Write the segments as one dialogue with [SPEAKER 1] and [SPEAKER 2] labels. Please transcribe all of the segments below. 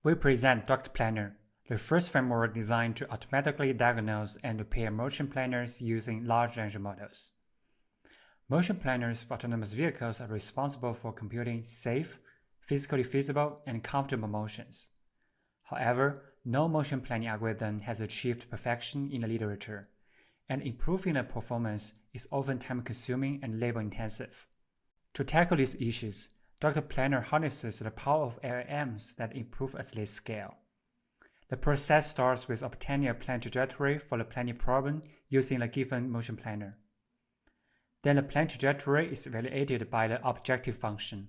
[SPEAKER 1] We present DrPlanner, the first framework designed to automatically diagnose and repair motion planners using large language models. Motion planners for autonomous vehicles are responsible for computing safe, physically feasible, and comfortable motions. However, no motion planning algorithm has achieved perfection in the literature, and improving the performance is often time-consuming and labor-intensive. To tackle these issues, DrPlanner harnesses the power of LLMs that improve as they scale. The process starts with obtaining a plan trajectory for the planning problem using a given motion planner. Then the plan trajectory is evaluated by the objective function.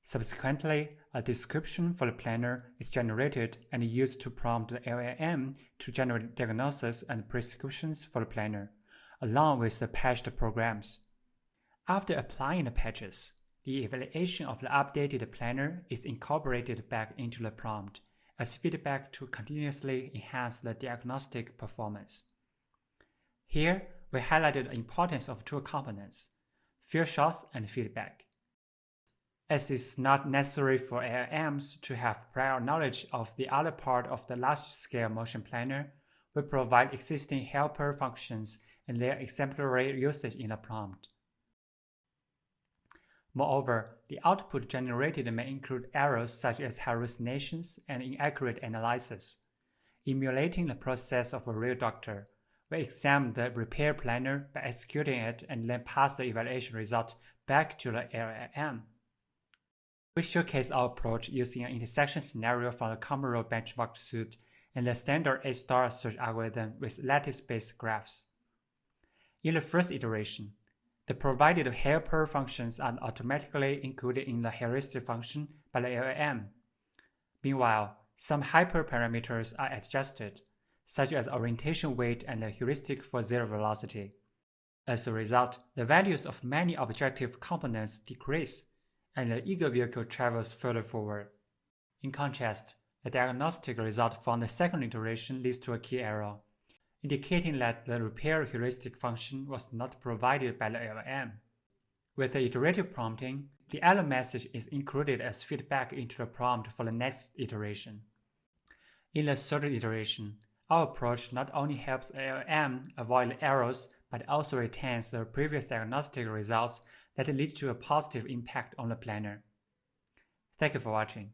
[SPEAKER 1] Subsequently, a description for the planner is generated and used to prompt the LLM to generate diagnoses and prescriptions for the planner, along with the patched programs. After applying the patches, the evaluation of the updated planner is incorporated back into the prompt as feedback to continuously enhance the diagnostic performance. Here, we highlighted the importance of two components, field shots and feedback. As it's not necessary for LLMs to have prior knowledge of the other part of the large-scale motion planner, we provide existing helper functions and their exemplary usage in the prompt. Moreover, the output generated may include errors such as hallucinations and inaccurate analysis. Emulating the process of a real doctor, we examine the repair planner by executing it and then pass the evaluation result back to the LLM. We showcase our approach using an intersection scenario from the common role benchmark suite and the standard A-star search algorithm with lattice-based graphs. In the first iteration, the provided helper functions are automatically included in the heuristic function by the LLM. Meanwhile, some hyperparameters are adjusted, such as orientation weight and the heuristic for zero velocity. As a result, the values of many objective components decrease, and the eager vehicle travels further forward. In contrast, the diagnostic result from the second iteration leads to a key error, indicating that the repair heuristic function was not provided by the LLM. With the iterative prompting, the error message is included as feedback into the prompt for the next iteration. In the third iteration, our approach not only helps LLM avoid the errors, but also retains the previous diagnostic results that lead to a positive impact on the planner. Thank you for watching.